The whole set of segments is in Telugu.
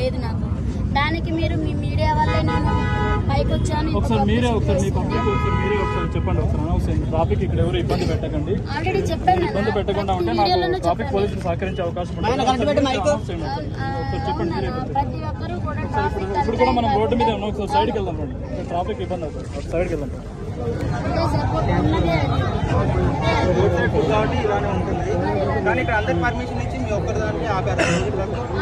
లేదు నాకు. దానికి మీరు మీ మీడియా వల్లే నేను పైకి వచ్చాను. ట్రాఫిక్ ఇక్కడ ఎవరు ఇబ్బంది పెట్టకండి, ఆల్రెడీ చెప్పాను. ఇబ్బంది పెట్టకుండా ఉంటే నాకు ట్రాఫిక్ పోలీసులు సహకరించే అవకాశం ప్రతి ఒక్కరు కూడా ట్రాఫిక్ ఇప్పుడు కూడా మనం రోడ్డు మీద ఉన్నాం. ఒకసారి సైడ్కి వెళ్దాం రండి, ట్రాఫిక్ ఇబ్బంది అవుతుంది. సైడ్కి వెళ్దాం. కాబట్టి ఇలానే ఉంటుంది, కానీ ఇక్కడ అందరికి పర్మిషన్ ఇచ్చి మీ ఒక్కరి దాన్ని ఆపారు.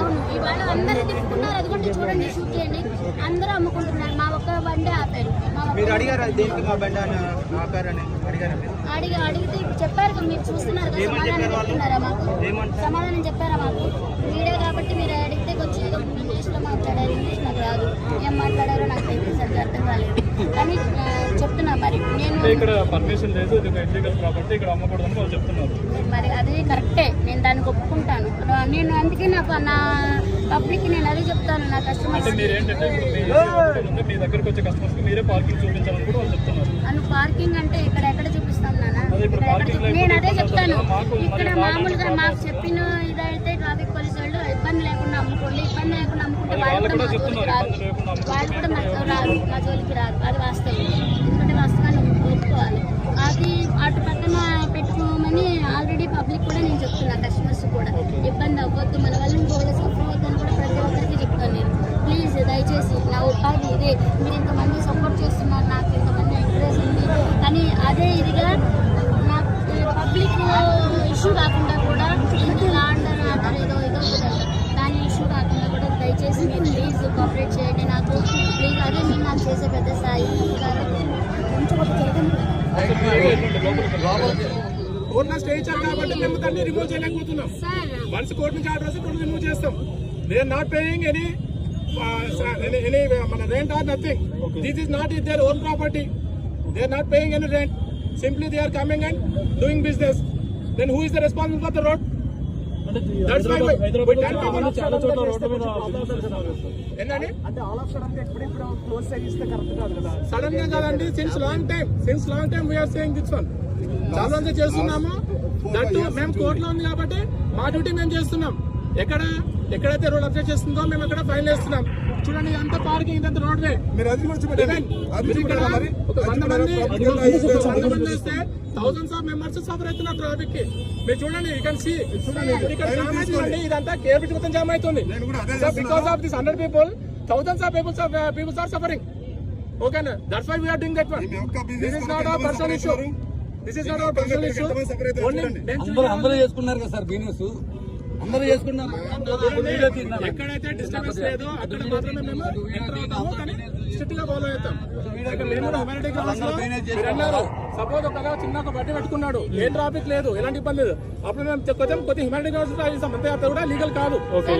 అవును, ఇవాళ అందరూ తిప్పుకున్నారు. అది కూడా చూడండి, షూట్ చేయండి. అందరూ అమ్ముకుంటున్నారు, మా ఒక్క బండి ఆపారు. మీరు అడిగారు దేనికి మా బండి అని ఆపారని అడిగారు? అడిగితే ఇప్పుడు చెప్పారు కదా, మీరు చూస్తున్నారు కదా. సమాధానం మాకు సమాధానం చెప్పారా మాకు? మీడియా కాబట్టి మీరు అడిగితే వచ్చి ఇంగ్లీష్లో మాట్లాడారు. ఇంగ్లీష్ నాకు రాదు, ఏం మాట్లాడారో నాకు తెలియదు, సరిగ్గా అర్థం కాలేదు. కానీ చెప్తున్నా మరి నేను ఇక్కడ పర్మిషన్ లేదు, ఇది ఇల్లీగల్ కాబట్టి ఇక్కడ అమ్మకూడదని వాళ్ళు చెప్తున్నారు. మరి అది కరెక్టే, నేను దానికి ఒప్పుకుంటాను. నేను అందుకే నాకు నా పబ్లిక్ నేను అదే చెప్తాను. నా కస్టమర్స్ మీరు ఏంటంటే మీ దగ్గరకు వచ్చే కస్టమర్స్ మీరే పార్కింగ్ చూపించాలని కూడా వాళ్ళు చెప్తున్నారు. అను పార్కింగ్ అంటే ఇక్కడ ఎక్కడ చూపిస్తాను నాన్న? నేను అదే చెప్తాను. ఇక్కడ మామూలుగా మాకు చెప్పిన ఇదైతే ట్రాఫిక్ పోలీసు వాళ్ళు ఇబ్బంది లేకుండా అమ్ముకోండి, ఇబ్బంది లేకుండా అమ్ముకుంటే వాళ్ళు కూడా మా జోలికి రాదు, మా జోలికి రాదు. అది వాస్తవం, ఎందుకంటే వాస్తవాన్ని ఒప్పుకోవాలి. అది అటు పక్కన పెట్టుకోమని ఆల్రెడీ పబ్లిక్ కూడా నేను చెప్తున్నా, కస్టమర్స్ కూడా ఇబ్బంది అవ్వద్దు, మన వల్ల ఇంకోళ్ళు సఫర్ అవ్వద్దని కూడా ప్రతి ఒక్కరికి చెప్తాను నేను. ప్లీజ్ దయచేసి నా ఉపాధి ఇదే, మీరు ఇంతమంది సపోర్ట్ చేస్తున్నారు, నాకు ఇంతమంది ఎంకరేజ్ ఉంది. కానీ అదే ఇదిగా నా పబ్లిక్ ఇష్యూ కాకుండా కూడా ఆర్డర్ ఏదో కుదరదు, దాని ఇష్యూ కాకుండా కూడా దయచేసి మీరు ప్లీజ్ కోఆపరేట్ చేయండి నాకు. ప్లీజ్ అదే మీరు నాకు చేసే పెద్ద స్థాయి కోర్టులో స్టే ఇచ్చారు కాబట్టి మేము దాన్ని రిమూవ్ చేయలేకపోతున్నాం. వన్స్ కోర్టు నుంచి ఆర్డర్ వస్తే కోర్టు రిమూవ్ చేస్తాం. They are not paying any మన rent or nothing. This is not is their own property. They are not paying any rent. Simply they are coming and doing business. Then who is the responsible for the road? Sudden గా కాదండి, since long time we are saying this one. చాలా రోజులు చేస్తున్నాము. దట్టు మేము కోర్టులో ఉంది కాబట్టి మా డ్యూటీ మేము చేస్తున్నాం. ఎక్కడైతే రోడ్ అప్డేట్ చేస్తుందో మేము ఎక్కడ ఫైన్ వేస్తున్నాం. చూడండి, ఇదంతా పార్కింగ్, ఇదంతా రోడ్ వే. ఒక 100 మంది వస్తే థౌసండ్స్ ఆఫ్ మెంబర్స్ సఫర్ అవుతున్నారు ట్రాఫిక్ కి. మీరు చూడండి, యూ కెన్ సీ. ఇక్కడ జామ్ అవుతుందండి, ఇదంతా కేబిట్ మొత్తం జామ్ అవుతుంది. Because of this 100 people, thousands of people are suffering. Okay, that's why we are doing that one. This is not our personal issue. అందరూ చేసుకున్నారు కదా సార్, బిజినెస్ అందరూ చేసుకున్నారు. ఎక్కడైతే డిస్టర్బెన్స్ లేదో అక్కడ మాత్రమే మేము ఎంటర్ అవుతాము, కానీ స్ట్రిక్ట్ గా ఫాలో అవుతాం. సపోజ్ ఒక చిన్న బట్టి పెట్టుకున్నాడు, ఏ ట్రాఫిక్ లేదు, ఎలాంటి ఇబ్బంది లేదు, అప్పుడు మేము కొద్దిగా హ్యూమానిటీ గ్రౌండ్స్ చేస్తాం. అంతే, అది కూడా లీగల్ కాదు.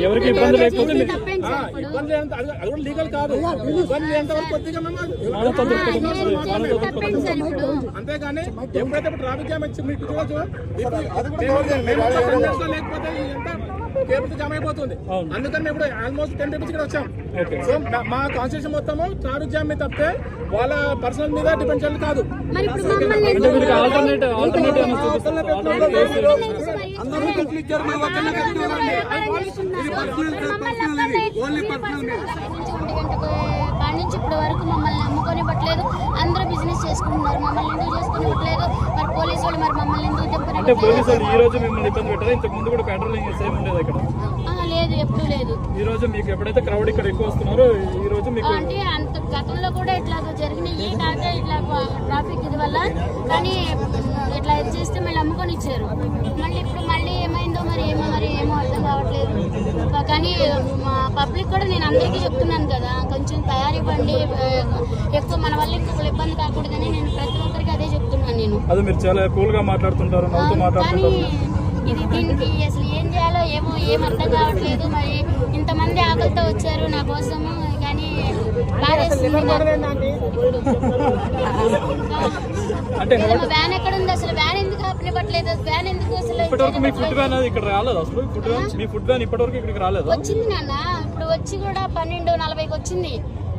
ఎవరికి ఇబ్బంది లేకపోతే ఇబ్బంది అది కూడా లీగల్ కాదు. ఇబ్బంది ఎంతవరకు కొద్దిగా మేము అంతేగాని ఎప్పుడైతే ట్రాఫిక్ జామ్ వచ్చి మీకు చూడొచ్చు, లేకపోతే ఎంత కేబుల్ జామ్ అయిపోతుంది. అందుకని ఇప్పుడు ఆల్మోస్ట్ 10 people ఇక్కడ వచ్చాం. సో మా కాన్స్టిట్యూషన్ మొత్తము ట్రాఫిక్ జామ్ మీద తప్పితే వాళ్ళ పర్సనల్ మీద డిపెండ్ చేయాలి కాదు. నుంచి ఇప్పటి వరకు మమ్మల్ని నమ్ముకొనివ్వట్లేదు. అందరూ బిజినెస్ చేసుకుంటున్నారు, మమ్మల్ని ఎందుకు చేసుకునివ్వట్లేదు? మరి పోలీసు వాళ్ళు మరి మమ్మల్ని ఎందుకు లేదు, ఎప్పుడు లేదు. ఈ రోజు మీకు ఎప్పుడైతే క్రౌడ్ ఇక్కడ ఎక్కువ వస్తున్నారో ఈ రోజు మీకు అంటే అంత గతంలో కూడా ఇట్లా జరిగినాయి కాక ఇట్లా ట్రాఫిక్ ఇది వల్ల, కానీ ఇట్లా చేస్తే మళ్ళీ అమ్ముకొని ఇచ్చారు. మళ్ళీ ఇప్పుడు మళ్ళీ ఏమైందో మరి ఏమో అర్థం కావట్లేదు. కానీ మా పబ్లిక్ కూడా నేను అందరికీ చెప్తున్నాను కదా, కొంచెం తయారివ్వండి, ఎక్కువ మన వల్ల ఇంకొకరు ఇబ్బంది కాకూడదని నేను ప్రతి ఒక్కరికి అదే చెప్తున్నాను. నేను అది మీరు చాలా కూల్ గా మాట్లాడుతుంటారు, కానీ ఇది దీనికి అసలు ఏం చేయాలో ఏం అర్థం కావట్లేదు. మరి ఇంతమంది ఆకలితో వచ్చారు నా కోసము, కానీ వ్యాన్ ఎక్కడ ఉంది? అసలు వ్యాన్ ఎందుకు ఆపనివ్వట్లేదు? వ్యాన్ ఎందుకు అసలు వచ్చింది నాన్న? ఇప్పుడు వచ్చి కూడా 12:40కి వచ్చింది.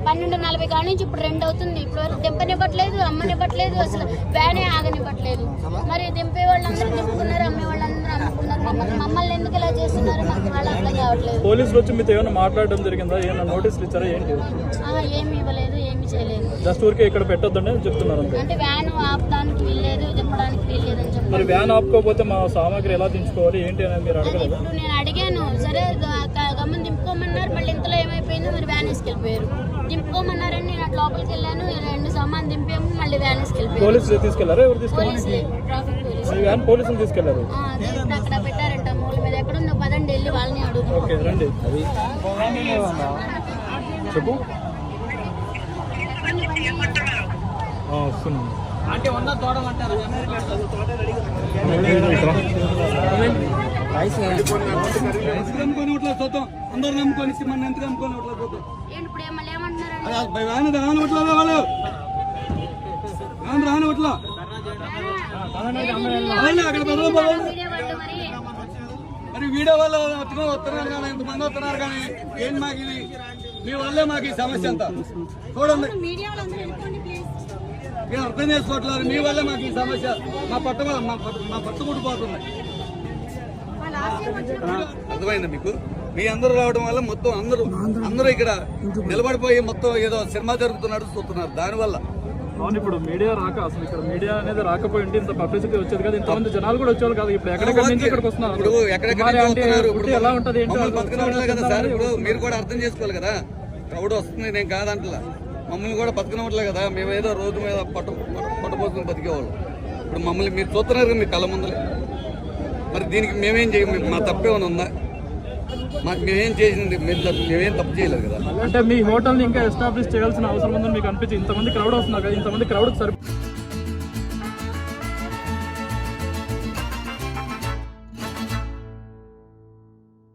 12:40 కాడ నుంచి ఇప్పుడు 2 అవుతుంది. ఇప్పుడు వరకు దింపనివ్వట్లేదు, అమ్మనివ్వట్లేదు, అసలు వ్యానే ఆగనివ్వట్లేదు. మరి దింపే వాళ్ళందరూ దింపుకున్నారు, అమ్మే వాళ్ళందరూ అమ్ముకున్నారు. మమ్మల్ని ఎందుకు ఇలా చేస్తున్నారు మాకు వాళ్ళు అర్థం కావట్లేదు. పోలీసులు వచ్చి మీతో ఏమైనా మాట్లాడడం జరిగిందా? ఏమైనా నోటీసులు ఇచ్చారా? ఏంటి? ఏమి ఇవ్వలేదు, ఏమి చేయలేదు. జస్ట్ ఊరికే ఇక్కడ పెట్టొద్దని చెప్తున్నారు అంతే. అంటే వ్యాన్ ఆపడానికి వీల్లేదు, చెప్పడానికి వీల్లేదు అని చెప్పారు. మరి వ్యాన్ ఆపుకోకపోతే మా సామాగ్రి ఎలా దించుకోవాలి ఏంటి అని మీరు అడగలేదు? ఇప్పుడు నేను అడిగాను, సరే గమ్మున దింపుకోమన్నారు. మళ్ళీ ఇంతలో ఏమైపోయిందో మరి వ్యాన్ వేసుకెళ్ళిపోయారు. దింపుకోమన్నారని నేను అటు లోపలికి వెళ్ళాను, 2 సామాన్ దింపాము, మళ్ళీ వ్యాన్ వేసుకెళ్ళిపోయారు. పోలీసులు తీసుకెళ్లారా? ఎవరు తీసుకెళ్ళారు? Traffic police. మీ వ్యాన్ పోలీసులు తీసుకెళ్లారు? అదే అక్కడ పెట్టారంట మూల మీద. ఎక్కడుందో పదండి వెళ్ళి వాళ్ళని అడుగుతాం. ఓకే రండి. చెప్పు. వస్తున్నాను. అంటే ఉన్న తోడమంటారు నమ్ముకొని ఇట్లా చూద్దాం. అందరు నమ్ముకొని మన ఎంత నమ్ముకొని ఇట్లా చూద్దాం. ఏంటి ఇప్పుడు మళ్ళీ ఏమంటున్నారు? రాను ఇట్లా వాళ్ళు రాను ఇట్లా అక్కడ మీడియా వాళ్ళు మరి మరి వీడియో వాళ్ళు వస్తున్నారు కానీ ఎంతమంది వస్తున్నారు కానీ ఏంటి మాకు ఇది? మీ వల్లే మాకు ఈ సమస్య అంతా. చూడండి, మేము అర్థం చేసుకోవట్లేదు. మీ వల్లే మాకు ఈ సమస్య. మా పట్టు ముడిపోతుంది. అర్థమైందా మీకు? మీ అందరూ రావడం వల్ల మొత్తం అందరూ ఇక్కడ నిలబడిపోయి మొత్తం ఏదో సినిమా జరుగుతున్నట్టు చూస్తున్నారు. దానివల్ల అవును, ఇప్పుడు మీడియా రాక అసలు ఇక్కడ మీడియా అనేది రాకపోయి ఉంటే ఇంత పబ్లిసిటీ వచ్చేది కదా, ఇంతమంది జనాలు కూడా వచ్చేవాళ్ళు కదా. ఇప్పుడు ఎక్కడెక్కడ నుంచి ఇక్కడికి వస్తున్నారు. ఇప్పుడు ఎక్కడెక్కడ ఎలా ఉంటది బతకనట్లే కదా సార్. ఇప్పుడు మీరు కూడా అర్థం చేసుకోవాలి కదా. క్రౌడ్ వస్తుంది, నేను కాదంటలా. మమ్మల్ని కూడా బతకనట్లే కదా. మేమేదో రోడ్డు మీద పట్టపోసుకుని బతికేవాళ్ళు. ఇప్పుడు మమ్మల్ని మీరు చూస్తున్నారు కదా మీ కళ్ళ ముందలే. మరి దీనికి మేమేం చేయము? మా తప్పేమైనా ఉందా? మేమేం చేసింది? మేమేం తప్పు చేయలేదు కదా. అంటే మీ హోటల్ ఇంకా ఎస్టాబ్లిష్ చేయాల్సిన అవసరం ఉందని మీకు అనిపించి ఇంతమంది క్రౌడ్ వస్తున్నారు కదా, ఇంతమంది క్రౌడ్ సరి